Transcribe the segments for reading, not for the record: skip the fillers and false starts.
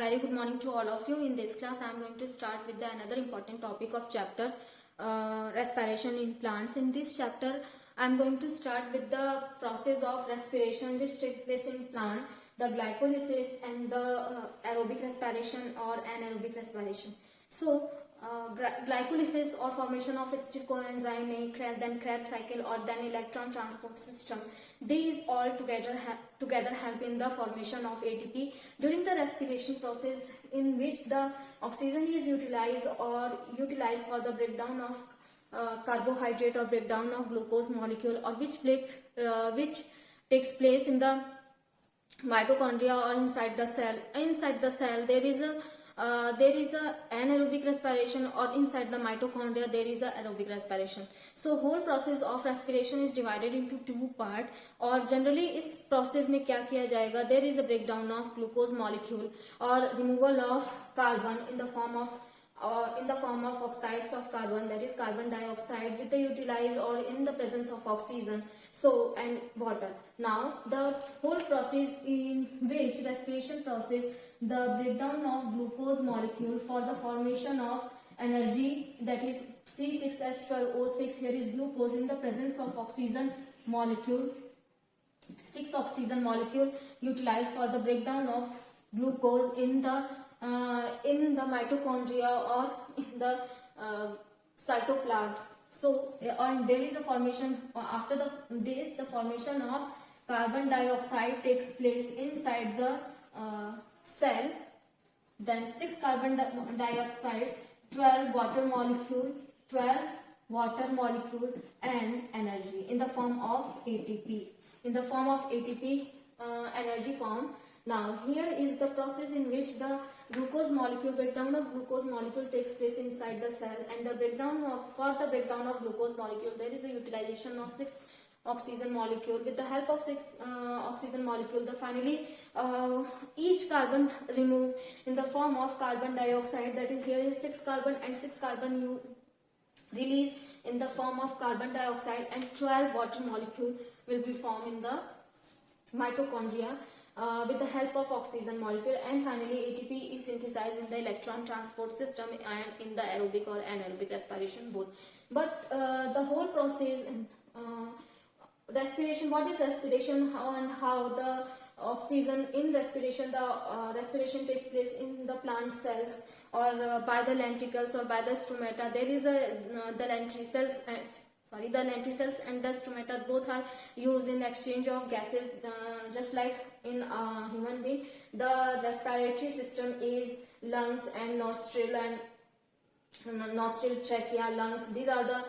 very good morning to all of you. In this class, I am going to start with another important topic of chapter respiration in plants. In this chapter, I am going to start with the process of respiration which takes place in plant, the glycolysis and the aerobic respiration or anaerobic respiration. So, glycolysis or formation of acetyl coenzyme, then Krebs cycle or then electron transport system. These all together help in the formation of ATP during the respiration process, in which the oxygen is utilized for the breakdown of carbohydrate or breakdown of glucose molecule, or which takes place in the mitochondria or inside the cell. Inside the cell there is a anaerobic respiration, or inside the mitochondria there is a aerobic respiration. So whole process of respiration is divided into two part, और generally इस process में क्या किया जाएगा, there is a breakdown of glucose molecule or removal of carbon in the form of oxides of carbon, that is carbon dioxide, with the utilized or in the presence of oxygen and water. Now the whole process, in which respiration process, the breakdown of glucose molecule for the formation of energy, that is C6H12O6. Here is glucose in the presence of oxygen molecule, 6 oxygen molecule utilized for the breakdown of glucose in the mitochondria or in the cytoplasm. So and there is a formation after the formation of carbon dioxide takes place inside the cell. Then 6 carbon dioxide, 12 water molecule and energy in the form of ATP. Energy form. Now here is the process in which the breakdown of glucose molecule takes place inside the cell, and for the breakdown of glucose molecule there is a utilization of 6 oxygen molecule. With the help of 6 oxygen molecule, finally each carbon removed in the form of carbon dioxide, that is here is 6 carbon and 6 carbon you release in the form of carbon dioxide, and 12 water molecule will be formed in the mitochondria with the help of oxygen molecule, and finally ATP is synthesized in the electron transport system and in the aerobic or anaerobic respiration both. But the whole process respiration, what is respiration, how the oxygen in respiration, respiration takes place in the plant cells or by the lenticels or by the stomata. There is the lenticels and the stomata both are used in exchange of gases, just like in human being. The respiratory system is lungs and nostril trachea, lungs. These are the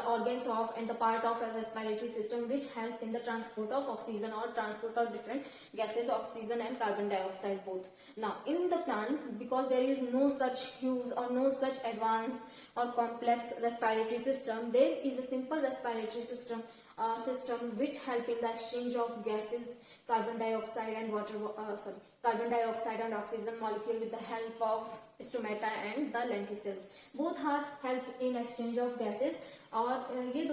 organs of and the part of a respiratory system which help in the transport of oxygen or transport of different gases, oxygen and carbon dioxide both. Now in the plant, because there is no such huge or no such advanced or complex respiratory system, there is a simple respiratory system which help in the exchange of gases, carbon dioxide and oxygen molecule with the help of stomata and the lenticels. Both have help in exchange of gases. और ये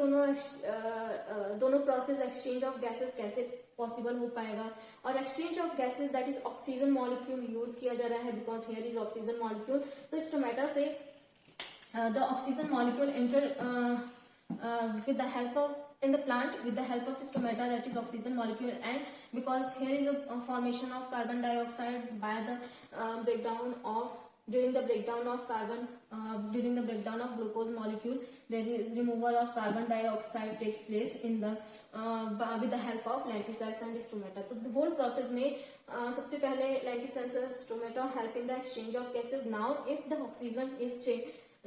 दोनों process exchange of gases कैसे possible हो पाएगा, और exchange of gases, that is oxygen molecule use किया जा रहा है, because here is oxygen molecule. तो stomata से the oxygen molecule enter with the help of in the plant with the help of stomata, that is oxygen molecule, and because here is a formation of carbon dioxide by the during the breakdown of glucose molecule, there is removal of carbon dioxide takes place in the with the help of lenticels and stomata. So the whole process में सबसे पहले lenticels and stomata help in the exchange of gases. Now if the oxygen is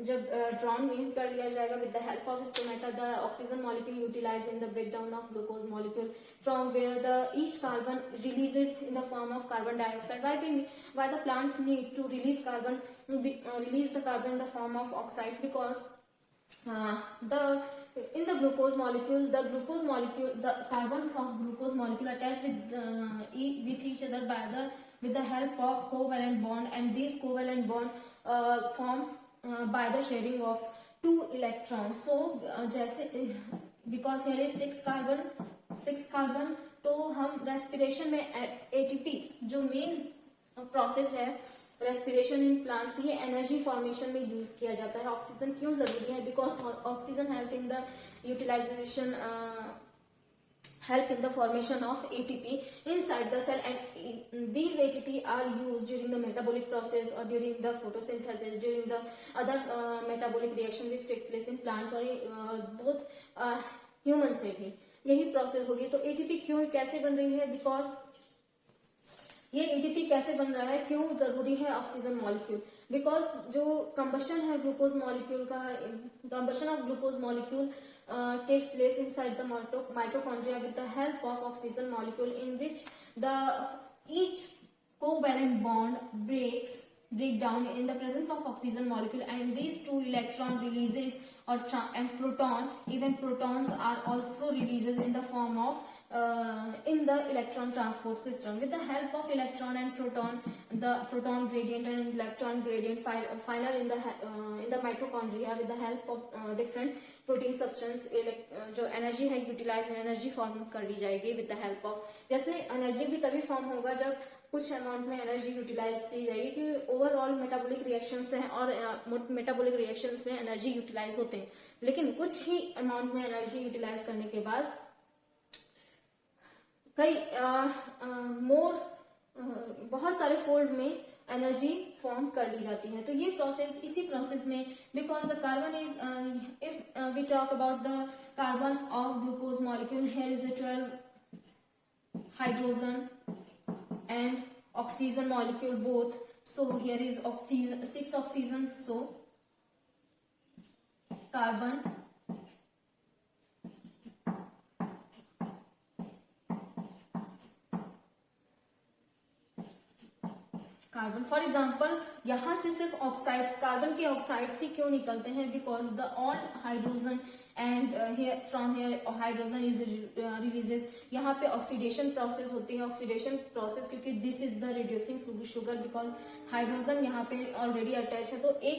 जब drawn in कर लिया जाएगा with the help of stomata, the oxygen molecule utilized in the breakdown of glucose molecule, from where each carbon releases in the form of carbon dioxide. Why the plants need to release the carbon in the form of oxides? Because in the glucose molecule, the carbons of glucose molecule attached with each other with the help of covalent bond, and these covalent bond form by the sharing of 2 electrons. So because here is 6 carbon, तो हम respiration में ATP जो main process है respiration in plants, ये energy formation में use किया जाता है। ऑक्सीजन क्यों जरूरी है? Because oxygen help in the utilization, help in the formation of ATP inside the cell, and these ATP are used during the metabolic process or during the photosynthesis, during the other metabolic reaction which take place in plants और both humans में भी यही process होगी। तो ATP क्यों कैसे बन रही है? बिकॉज ये ATP कैसे बन रहा है, क्यों जरूरी है ऑक्सीजन मॉलिक्यूल? बिकॉज जो कंबशन है ग्लूकोज मॉलिक्यूल का, combustion of glucose molecule takes place inside the mitochondria with the help of oxygen molecule, in which the each covalent bond break down in the presence of oxygen molecule, and these two electron releases and proton, even protons are also releases in the form of in the electron transport system. With the help of electron and proton, the proton gradient and electron gradient final in the mitochondria, with the help of different protein substance, जो energy है utilise energy form कर ली जाएगी with the help of, जैसे energy भी तभी form होगा जब कुछ अमाउंट में एनर्जी यूटिलाइज की जाएगी, क्योंकि ओवरऑल मेटाबॉलिक रिएक्शंस हैं और मेटाबॉलिक रिएक्शंस में एनर्जी यूटिलाइज होते हैं, लेकिन कुछ ही अमाउंट में एनर्जी यूटिलाइज करने के बाद कई बहुत सारे फोल्ड में एनर्जी फॉर्म कर ली जाती है। तो ये प्रोसेस, इसी प्रोसेस में because the carbon is, if we talk about the carbon of glucose molecule, here is 12 hydrogen and oxygen molecule both, so here is oxygen, 6 oxygen, so carbon, carbon for example यहां से सिर्फ oxides, carbon के oxides ही क्यों निकलते हैं? Because the all hydrogen and from here hydrogen is releases, यहाँ पे ऑक्सीडेशन प्रोसेस होती है, ऑक्सीडेशन प्रोसेस, क्योंकि this is the reducing sugar, because hydrogen यहाँ पे ऑलरेडी अटैच है, तो एक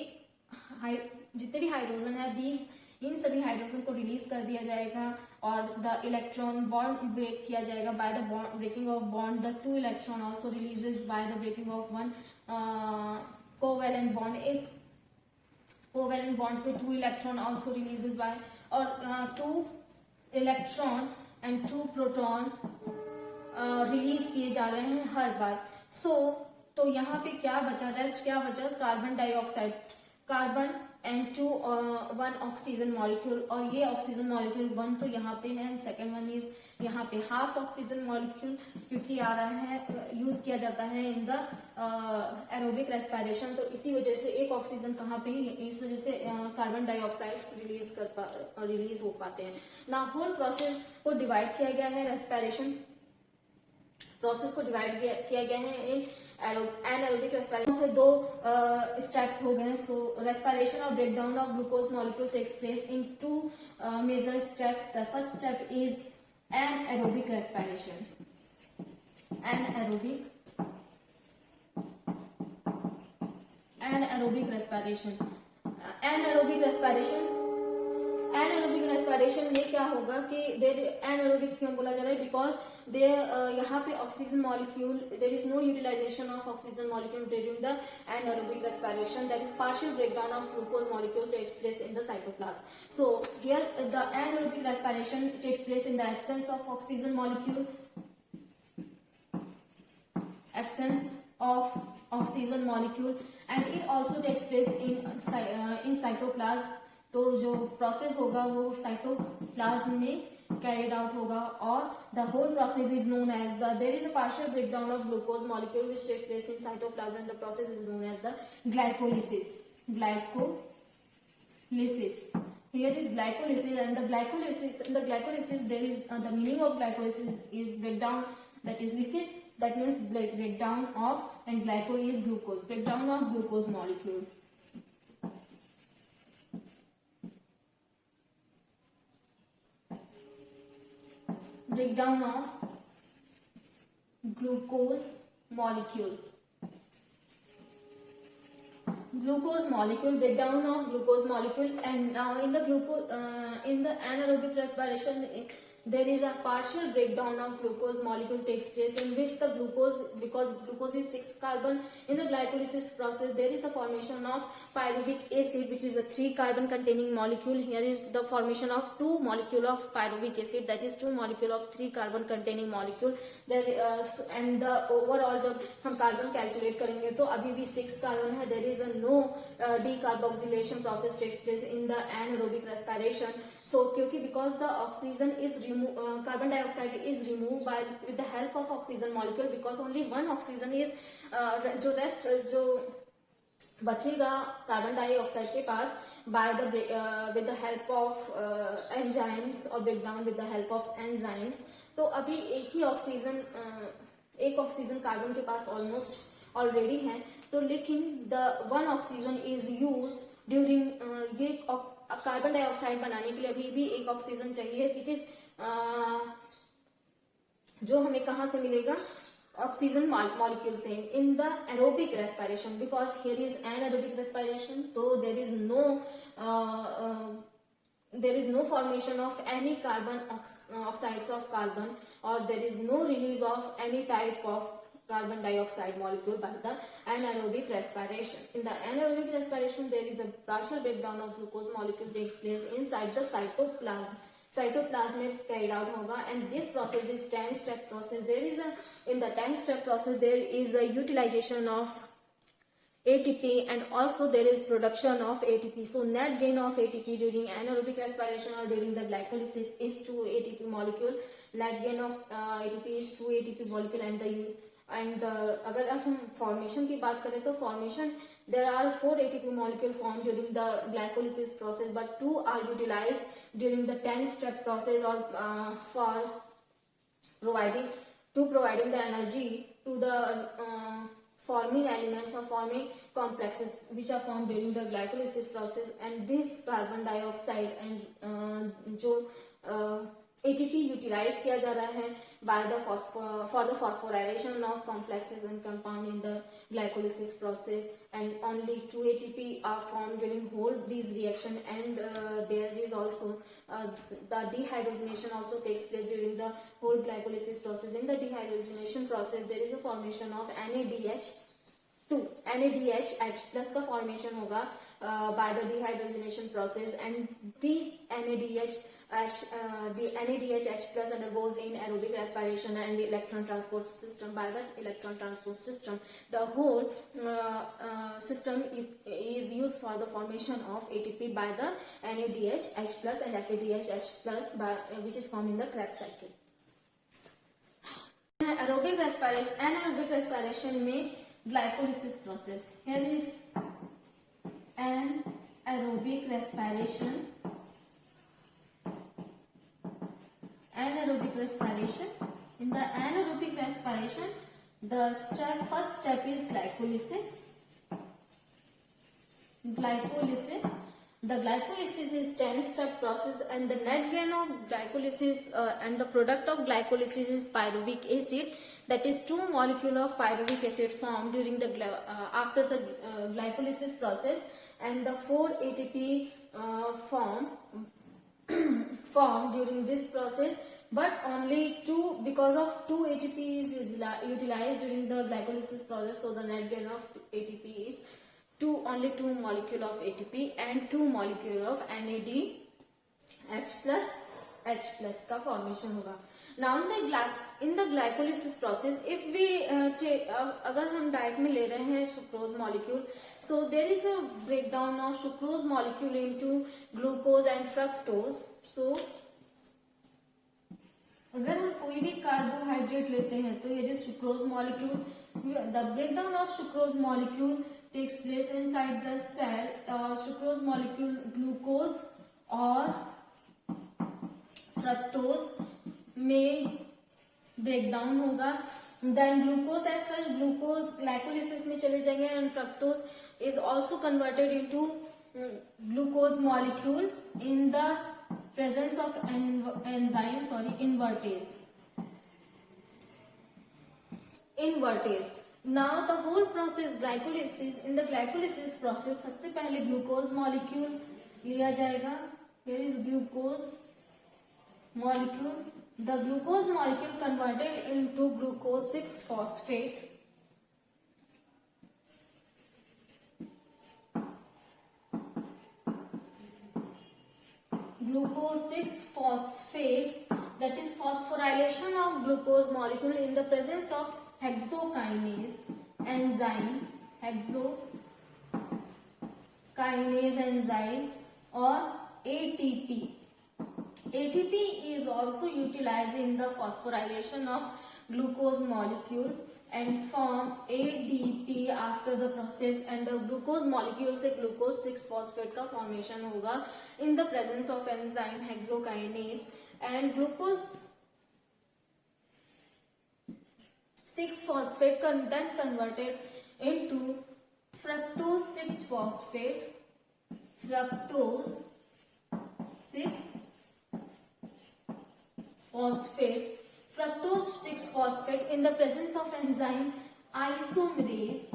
जितने भी हाइड्रोजन है दीज, इन सभी हाइड्रोजन को रिलीज कर दिया जाएगा और द इलेक्ट्रॉन बॉन्ड ब्रेक किया जाएगा by the breaking of bond, the 2 electron also releases by the breaking of 1 covalent bond, एक कोवेलेंट बॉन्ड से 2 इलेक्ट्रॉन ऑल्सो रिलीजेस बाय, और 2 इलेक्ट्रॉन एंड 2 प्रोटॉन रिलीज किए जा रहे हैं हर बार। तो यहाँ पे क्या बचा, रेस्ट क्या बचा? Carbon dioxide, carbon and 1 oxygen molecule, और ये ऑक्सीजन मॉलिक्यूल 1 तो यहाँ पे है, सेकेंड वन इज यहाँ पे हाफ ऑक्सीजन मॉलिक्यूल, क्योंकि आ रहा है यूज किया जाता है इन द एरोबिक रेस्पिरेशन, तो इसी वजह से एक ऑक्सीजन कहाँ पे, इस वजह से कार्बन डाइऑक्साइड रिलीज हो पाते हैं ना। होल प्रोसेस को डिवाइड किया गया है, रेस्पिरेशन प्रोसेस को डिवाइड किया गया है इन एनारोबिक रेस्पिरेशन से 2 स्टेप्स हो गए हैं। सो रेस्पिरेशन और breakdown of glucose molecule takes place in 2 major steps. The first step is anaerobic respiration, anaerobic respiration, anaerobic respiration में क्या होगा कि एनारोबिक क्यों बोला जा रहा है? बिकॉज यहाँ पे oxygen molecule, there is no utilization of oxygen molecule during the anaerobic respiration, that is partial breakdown of glucose molecule takes place in the cytoplasm. So here the anaerobic respiration takes place in the absence of oxygen molecule, absence of oxygen molecule, and it also takes place in cytoplasm। तो जो process होगा वो cytoplasm में carried out होगा, और the whole process is known as the, there is a partial breakdown of glucose molecule which takes place in cytoplasm, and the process is known as the glycolysis, here is glycolysis, and the glycolysis there is the meaning of glycolysis is breakdown, that is lysis, that means breakdown of, and glyco is glucose, breakdown of glucose molecule, breakdown of glucose molecule, breakdown of glucose molecule, and now in the anaerobic respiration there is a partial breakdown of glucose molecule takes place in which the glucose, because glucose is 6 carbon, in the glycolysis process there is a formation of pyruvic acid, which is a 3 carbon containing molecule. Here is the formation of 2 molecule of pyruvic acid, that is 2 molecule of 3 carbon containing molecule there. And the overall जब हम carbon calculate करेंगे तो अभी भी 6 carbon है. There is a no decarboxylation process takes place in the anaerobic respiration. So क्योंकि because the oxygen is carbon dioxide is removed by with the help of oxygen molecule, because only one oxygen is जो rest जो बचेगा carbon dioxide के पास by the with the help of enzymes or breakdown with the help of enzymes. तो अभी एक oxygen carbon के पास almost already है, तो लेकिन the one oxygen is use during ये कार्बन डाइऑक्साइड बनाने के लिए अभी भी एक ऑक्सीजन चाहिए, विच इज जो हमें कहां से मिलेगा, ऑक्सीजन मॉलिक्यूल से in the aerobic respiration, because here is anaerobic respiration. तो there is no formation of any carbon oxides of carbon, or there is no release of any type of carbon dioxide molecule by the anaerobic respiration. In the anaerobic respiration, there is a partial breakdown of glucose molecule takes place inside the cytoplasm. Cytoplasm में carried out होगा, and this process is 10-step process. There is in the 10-step process there is a utilization of ATP and also there is production of ATP. So net gain of ATP during anaerobic respiration or during the glycolysis is 2 ATP molecule. Net gain of ATP is 2 ATP molecule and अगर हम formation की बात करें तो formation there are 4 ATP molecule formed during the glycolysis process, but 2 are utilized during the 10-step process or for providing the energy to the forming elements or forming complexes which are formed during the glycolysis process. And this carbon dioxide and जो ATP utilize किया जा रहा है by the for the phosphorylation of complexes and compound in the glycolysis process, and only 2 ATP are formed during whole these reaction, and there is also the dehydrogenation also takes place during the whole glycolysis process. In the dehydrogenation process there is a formation of NADH H+ का formation होगा by the dehydrogenation process, and these NADH H+ undergoes in aerobic respiration and electron transport system. By the electron transport system, the whole system is used for the formation of ATP by the NADH H+ and FADH H+, which is formed in the Krebs cycle. anaerobic respiration में glycolysis process. Here is anaerobic respiration. In the anaerobic respiration, the first step is glycolysis. The glycolysis is 10-step process, and the net gain of glycolysis and the product of glycolysis is pyruvic acid. That is 2 molecule of pyruvic acid formed during the after the glycolysis process, and the 4 ATP formed during this process, but only 2, because of 2 ATP is utilized during the glycolysis process. So the net gain of ATP is only 2 molecule of ATP and 2 molecule of NADH+ का formation होगा. Now in the glycolysis process, if we अगर हम diet में ले रहे हैं sucrose molecule, so there is a breakdown of sucrose molecule into glucose and fructose. So अगर हम कोई भी कार्बोहाइड्रेट लेते हैं तो ये sucrose molecule, the breakdown of sucrose molecule takes place inside the cell. Sucrose molecule glucose और fructose में breakdown होगा. Then glucose as such, glucose glycolysis में चले जाएंगे, and fructose is also converted into glucose molecule in the presence of enzyme invertase. Now the whole process glycolysis, in the glycolysis process सबसे पहले glucose molecule लिया जाएगा. Here is glucose molecule the glucose molecule converted into glucose 6-phosphate. Glucose 6-phosphate, that is phosphorylation of glucose molecule in the presence of hexokinase enzyme, hexokinase enzyme or ATP. ATP is also utilized in the phosphorylation of glucose molecule and form ADP after the process, and the glucose molecule से glucose 6-phosphate का formation होगा in the presence of enzyme hexokinase, and glucose 6-phosphate then converted into fructose 6-phosphate, fructose 6-phosphate in the presence of enzyme isomerase,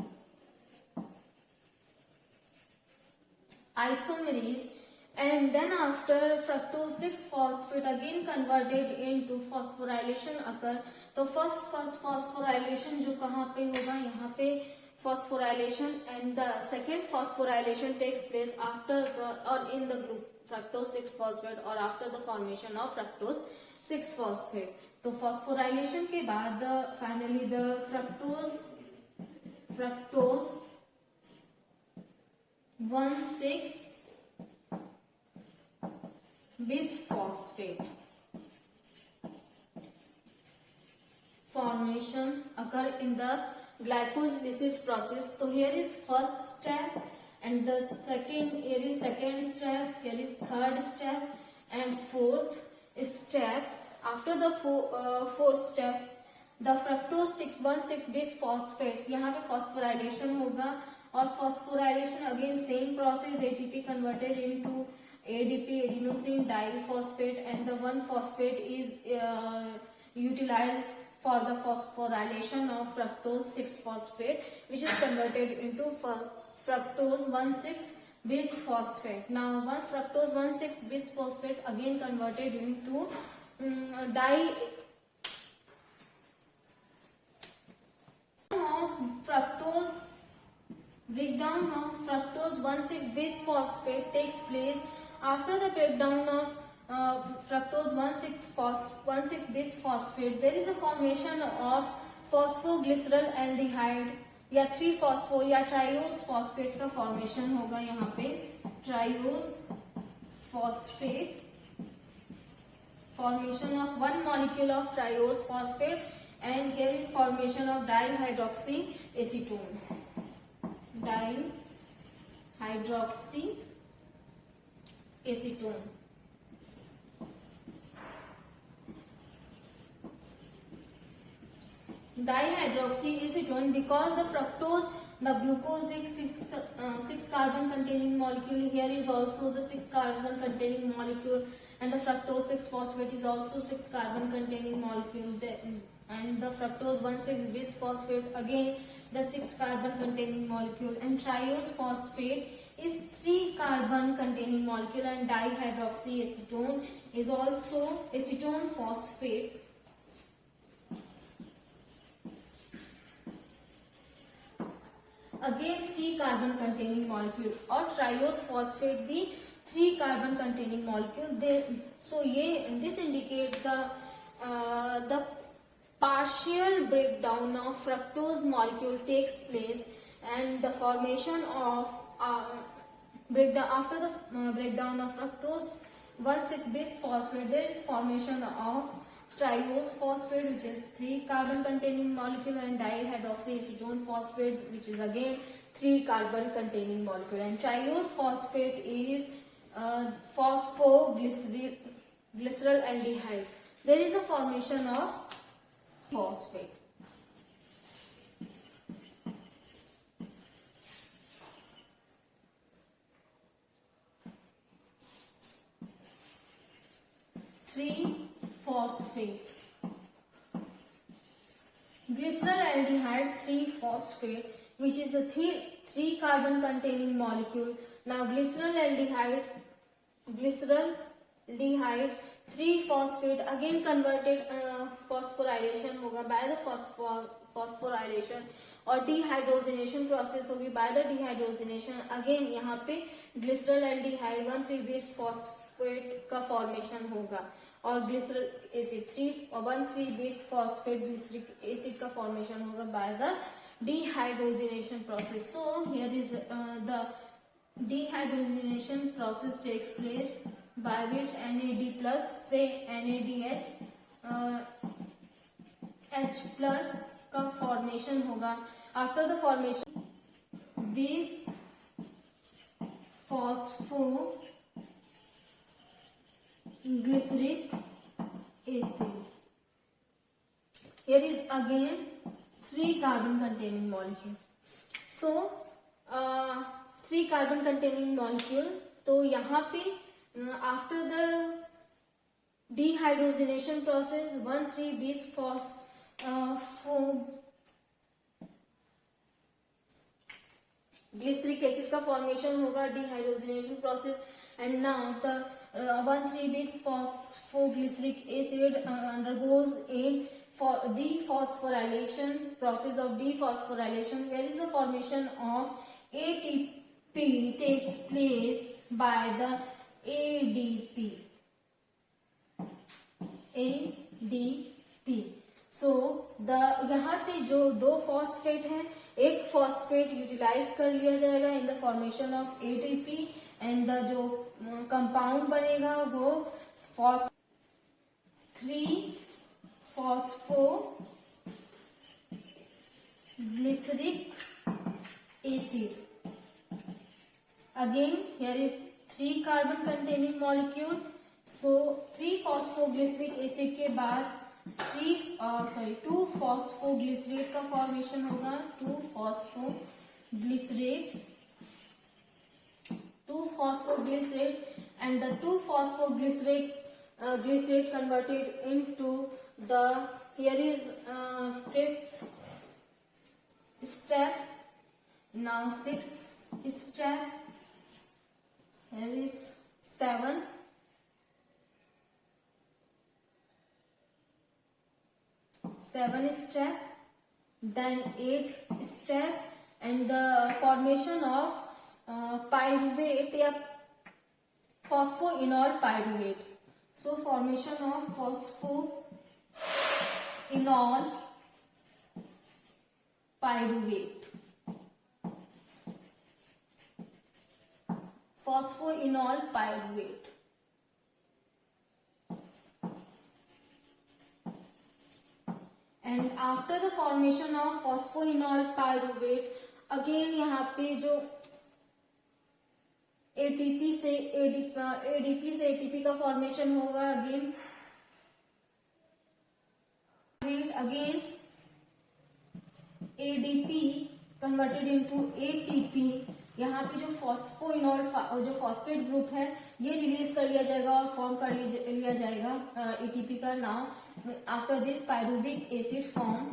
and then after fructose 6-phosphate again converted into phosphorylation occur. तो first phosphorylation जो कहाँ पे होगा, यहाँ पे phosphorylation, and the second phosphorylation takes place after the or in the fructose 6-phosphate or after the formation of fructose 6-phosphate. तो phosphorylation के बाद finally the fructose 1,6-bisphosphate formation occur in the glycolysis process. So here is first step, and the second, here is second step, here is third step, and fourth step. After the fourth step, the fructose 1,6-bisphosphate, यहाँ पे phosphorylation होगा, और phosphorylation again same process, ATP converted into ADP, adenosine diphosphate, and the 1-phosphate is utilized for the phosphorylation of fructose 6-phosphate, which is converted into fructose 1,6-bisphosphate. Now, one fructose 1,6-bisphosphate again converted into breakdown of fructose 1,6-bisphosphate takes place after the breakdown of fructose 1,6-bisphosphate. There is a formation of phosphoglycerol aldehyde या 3-phosphor या triose phosphate का formation होगा यहाँ पे, triose phosphate, formation of one molecule of triose phosphate, and here is formation of dihydroxyacetone, dihydroxyacetone. Dihydroxyacetone, because the fructose, the glucose 6 carbon containing molecule, here is also the 6 carbon containing molecule, and the fructose 6-phosphate is also 6 carbon containing molecule, and the fructose 1,6-bisphosphate again the 6 carbon containing molecule, and triose phosphate is 3 carbon containing molecule, and dihydroxyacetone is also acetone phosphate, again 3 carbon containing molecule, और triose phosphate भी 3 carbon containing molecule. So this indicates the partial breakdown of fructose molecule takes place, and the formation of after the breakdown of fructose 1,6-bisphosphate, there is formation of triose phosphate, which is 3 carbon containing molecule, and dihydroxyacetone phosphate, which is again 3 carbon containing molecule, and triose phosphate is phosphoglycerol aldehyde. There is a formation of phosphate. Phosphate. Glycerol aldehyde 3-phosphate, which is a 3 carbon containing molecule. Now glycerol aldehyde 3 phosphate again converted phosphorylation होगा by the phosphorylation और dehydrogenation process होगी by the dehydrogenation again यहाँ पे glycerol aldehyde 1,3-bis phosphate का formation होगा और glycerol acid 1,3-bis phosphate glyceric acid का formation होगा by the dehydrogenation process. So here is the dehydrogenation process takes place by which NAD plus say NADH H plus का formation होगा. After the formation this phosphoglyceric acid. Here is again 3 carbon containing molecule. So 3 carbon containing molecule. तो यहाँ पे after the dehydrogenation process 1,3-bis phosphoglyceric acid का formation होगा dehydrogenation process and now the 1,3-bis phosphoglyceric acid undergoes in dephosphorylation process of dephosphorylation where is the formation of ATP takes place by the ADP. So the यहाँ से जो 2 phosphate है एक phosphate utilise कर लिया जाएगा in the formation of ATP and the जो compound बनेगा वो 3-phosphoglyceric acid. Again here is 3 carbon containing molecule. So 3-phosphoglyceric acid के बाद 2 phosphoglycerate का फॉर्मेशन होगा 2 phosphoglycerate and the 2 phosphoglycerate glycerate converted into the here is 5th step. Now 6th step. Here is 7. Step, then 8th step and the formation of pyruvate या phosphoenol pyruvate. So formation of phosphoenol pyruvate. And after the formation of phosphoenol pyruvate again यहाँ पे जो ADP से ATP का formation होगा again ADP converted into ATP. यहाँ पे जो फॉस्फोइनॉल जो फॉस्फेट ग्रुप है ये रिलीज कर लिया जाएगा और फॉर्म कर लिया जाएगा ATP का. Now after this pyruvic acid form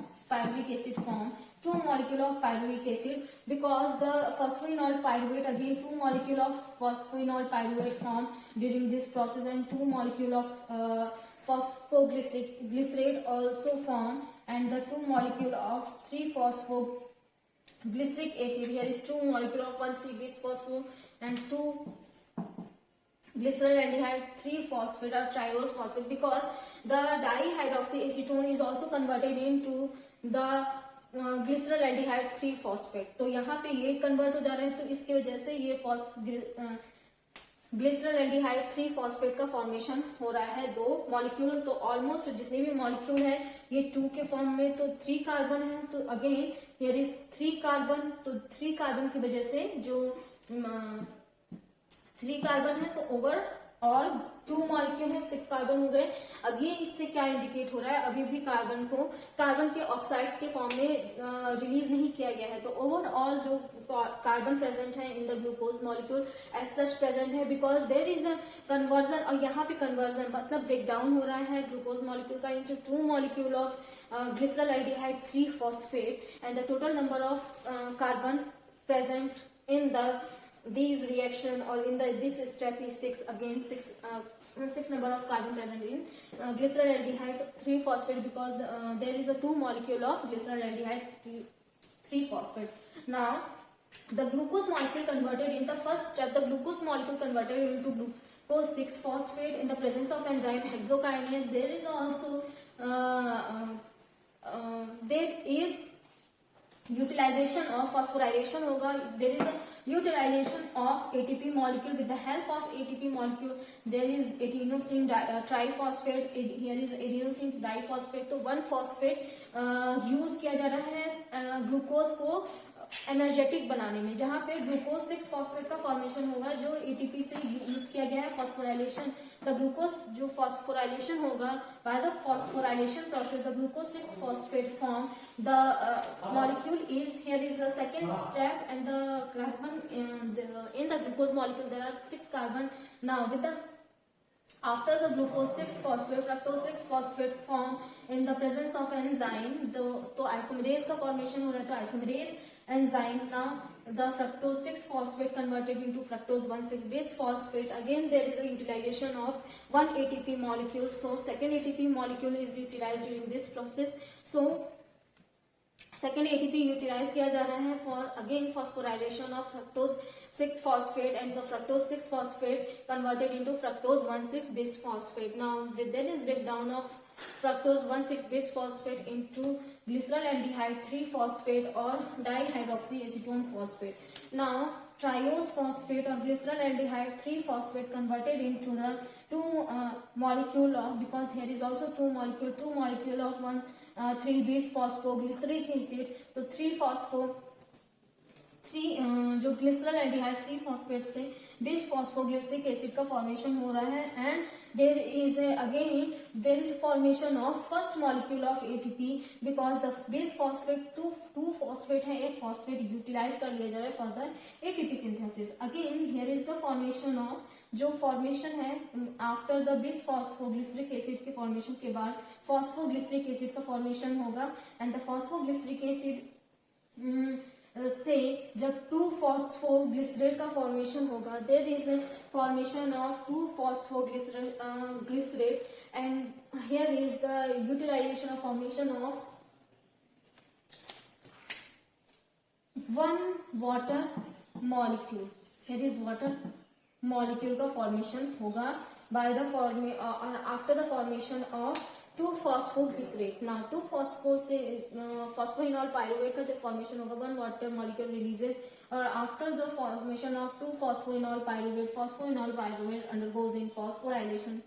2 molecule of pyruvic acid because the phosphoenol pyruvate again 2 molecule of phosphoenol pyruvate form during this process and 2 molecule of phosphoglycerate also form and the 2 molecule of 3-phosphoglyceric acid. Here is 2 molecule of 1,3-bis phosphate and 2 glycerol aldehyde 3-phosphate or triose phosphate because the dihydroxyacetone is also converted into the glycerol aldehyde 3-phosphate. तो यहाँ पे ये convert हो जा रहे हैं तो इसके वजह से ये ग्लिसरल एल्डिहाइड 3-phosphate का फॉर्मेशन हो रहा है 2 मॉलिक्यूल. तो ऑलमोस्ट जितने भी मॉलिक्यूल है ये 2 के फॉर्म में तो 3 कार्बन है. तो अगेन हियर इज 3 कार्बन. तो 3 कार्बन की वजह से जो 3 कार्बन है तो ओवर ऑल 2 मॉलिक्यूल है 6 कार्बन हो गए. अब ये इससे क्या इंडिकेट हो रहा है अभी भी कार्बन के ऑक्साइड्स के फॉर्म में रिलीज नहीं किया गया है. तो ओवरऑल जो कार्बन प्रेजेंट है in the glucose molecule as such present है because there is a conversion. और यहाँ पे कन्वर्जन मतलब ब्रेक डाउन हो रहा है ग्लूकोज मॉलिक्यूल का into 2 molecule of glycerol aldehyde 3-phosphate and the total number of carbon present in the these reaction or in this step is 6, again 6 number of carbon present in glyceraldehyde 3 phosphate, because there is a 2 molecule of glyceraldehyde 3 phosphate. Now the glucose molecule converted in the first step, the glucose molecule converted into glucose 6 phosphate in the presence of enzyme hexokinase. There is also there is utilization of phosphorylation होगा. There is a utilization of ATP molecule. With the help of ATP molecule there is adenosine triphosphate. Here is adenosine diphosphate. तो 1 phosphate use किया जा रहा है glucose को energetic बनाने में, जहां पे ग्लूकोज 6 फॉस्फेट का फॉर्मेशन होगा जो एटीपी से यूज किया गया है फॉस्फोराइलेशन. द ग्लूकोज जो फॉस्फोराइलेशन होगा, by the phosphorylation process the glucose 6 phosphate form. The molecule is here is the second step and the carbon in the glucose molecule there are 6 carbon. Now with the after the glucose 6 phosphate fructose 6 phosphate form in the presence of enzyme, तो isomerase का formation हो रहा है, तो isomerase enzyme. Now the fructose 6 phosphate converted into fructose 1,6 bis phosphate. Again there is a utilization of 1 ATP molecule, so second ATP molecule is utilized during this process. So second ATP utilize किया जा रहा है for again phosphorylation of fructose 6 phosphate and the fructose 6 phosphate converted into fructose 1,6 bis phosphate. Now there is breakdown of fructose 1,6 bis phosphate into glyceraldehyde 3 phosphate or dihydroxyacetone phosphate. Now triose phosphate or glyceraldehyde 3 phosphate converted into the 2 molecule of, because here is also 2 molecule of 3 bis phosphoglyceric acid. तो 3 जो glycerol 3 phosphate से बिस phosphoglyceric acid का formation हो रहा है. And there is formation of first molecule of ATP, because the bis phosphate 2 phosphate है, एक फॉस्फेट यूटिलाइज कर लिया जा रहा है for the ATP synthesis. Again here is the formation of, जो फॉर्मेशन है आफ्टर द बिस फॉस्फोग्लिसरिक एसिड के फॉर्मेशन के बाद फॉस्फोग्लिसरिक एसिड का फॉर्मेशन होगा. एंड द फॉस्फोग्लिसरिक एसिड से जब 2 फॉस्फोग्लिसरेट का फॉर्मेशन होगा, there is formation of 2 phosphoglycerate and here is the utilization of formation of 1 water molecule. Here is water molecule का फॉर्मेशन होगा by the after the formation of 2 phosphoglycerate. ना 2 phospho से phosphoenol pyruvate का जब formation होगा 1 water molecule releases, और after the formation of 2 phosphoenol pyruvate undergoes in phosphorylation,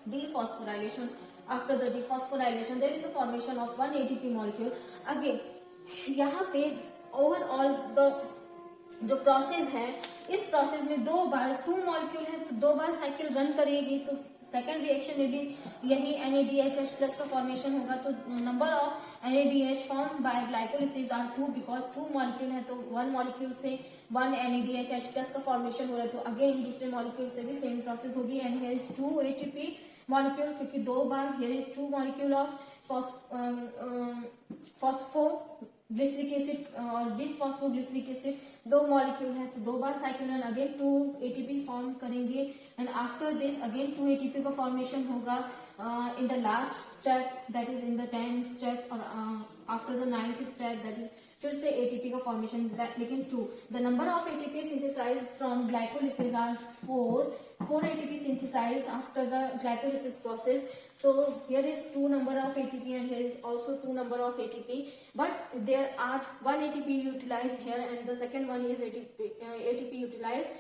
dephosphorylation. After the dephosphorylation there is a formation of 1 ATP molecule. Again यहाँ पे overall the जो process है, इस प्रोसेस में 2 बार 2 मॉलिक्यूल है तो 2 बार साइकिल रन करेगी. तो सेकेंड रिएक्शन में भी यही NADH प्लस का फॉर्मेशन होगा. तो number of NADH form by glycolysis are 2, because 2 molecule है तो 1 मॉलिक्यूल से 1 NADH प्लस का फॉर्मेशन हो रहा है. तो अगेन दूसरे मॉलिक्यूल से भी सेम प्रोसेस होगी. And here is 2 ATP molecule, क्योंकि 2 बार here is 2 molecule of phosphoglyceric acid और डिसफॉस्फोग्लिसरिक एसिड 2 मॉलिक्यूल है तो 2 बार cycle and again 2 ATP form करेंगे. And after this again 2 ATP का फॉर्मेशन होगा in the last step, that is in the 10th step, और after the 9th step that is फिर से ATP का फॉर्मेशन, लेकिन 2. The number of ATP synthesize from glycolysis are 4 ATP synthesized after the glycolysis process. So here is 2 number of ATP and here is also 2 number of ATP, but there are 1 ATP utilized here and the second one is ATP utilized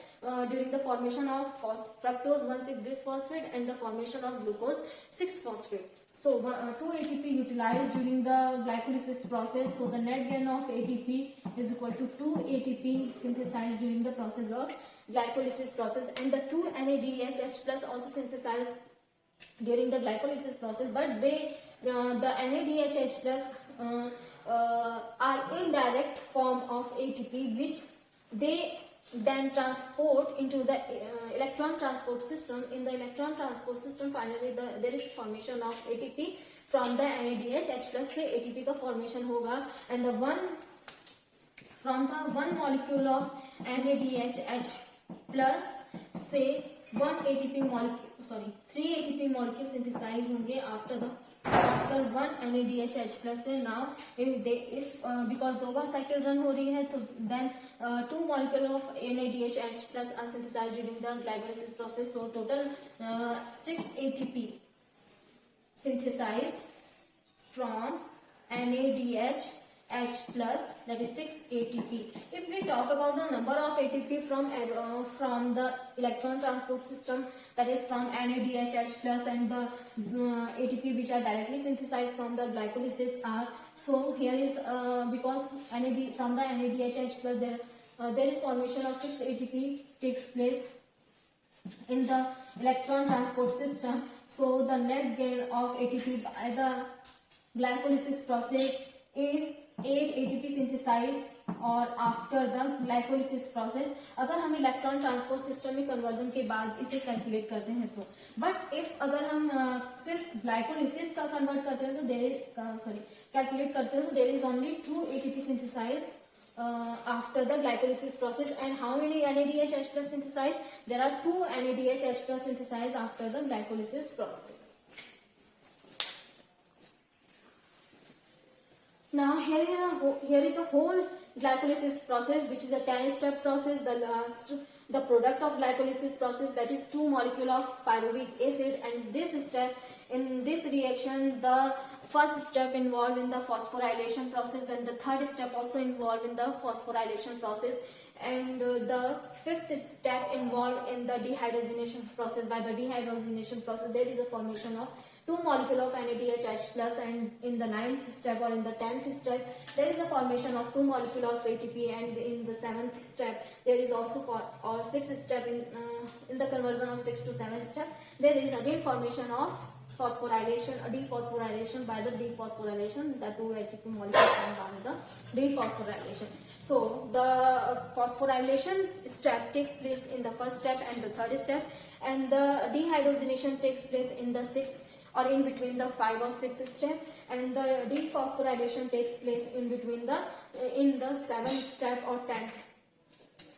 during the formation of fructose 1,6 bisphosphate and the formation of glucose 6 phosphate. So 2 ATP utilized during the glycolysis process. So the net gain of ATP is equal to 2 ATP synthesized during the process of glycolysis process, and the 2 NADH plus also synthesized during the glycolysis process, but the NADH plus are indirect form of ATP which they then transport into the electron transport system. In the electron transport system finally there is formation of ATP from the NADH plus से ATP का formation होगा. And the 1 from the one molecule of NADHH plus say 3 ATP molecules synthesize होंगे after one NADHH plus से. now if because दो बार cycle run हो रही है तो then 2 molecule of NADHH plus are synthesized during the glycolysis process. So total 6 ATP synthesized from NADHH plus, that is 6 ATP. If we talk about the number of ATP from the electron transport system, that is from NADHH plus, and the ATP which are directly synthesized from the glycolysis are, so here is because from the NADHH plus there is formation of 6 ATP takes place in the electron transport system. So the net gain of ATP by the glycolysis process is 8 ATP synthesized और after the glycolysis process. अगर हम electron transport system में conversion के बाद इसे calculate करते हैं तो, बट इफ अगर हम सिर्फ ग्लाइकोलिसिस का कन्वर्ट करते हैं तो कैलकुलेट करते हैं तो there is only 2 ATP synthesized after the glycolysis process. And how many NADHH plus synthesized? There are 2 NADHH plus synthesized after the glycolysis process. Now here is a whole glycolysis process, which is a 10-step process. The product of glycolysis process, that is 2 molecule of pyruvic acid, and this step in this reaction, the first step involved in the phosphorylation process, and the third step also involved in the phosphorylation process, and the fifth step involved in the dehydrogenation process. By the dehydrogenation process, there is a formation of 2 molecule of NADHH plus, and in the 9th step or in the 10th step there is a formation of 2 molecule of ATP, and in the 7th step there is also or 6th step in the conversion of 6 to 7th step there is again formation of phosphorylation, dephosphorylation. By the dephosphorylation, the 2 ATP molecules come down the dephosphorylation. So the phosphorylation step takes place in the first step and the third step, and the dehydrogenation takes place in the 6th or in between the 5 or 6th step, and the dephosphorylation takes place in between in the 7th step or 10th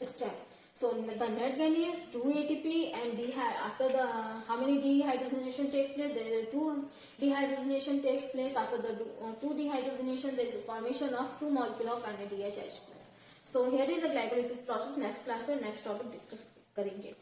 step. So the net gain is 2 ATP, and after the how many dehydrogenation takes place? There is 2 dehydrogenation takes place. After the 2 dehydrogenation, there is a formation of 2 molecule of NADHH plus. So here is a glycolysis process. Next class में next topic discuss करेंगे.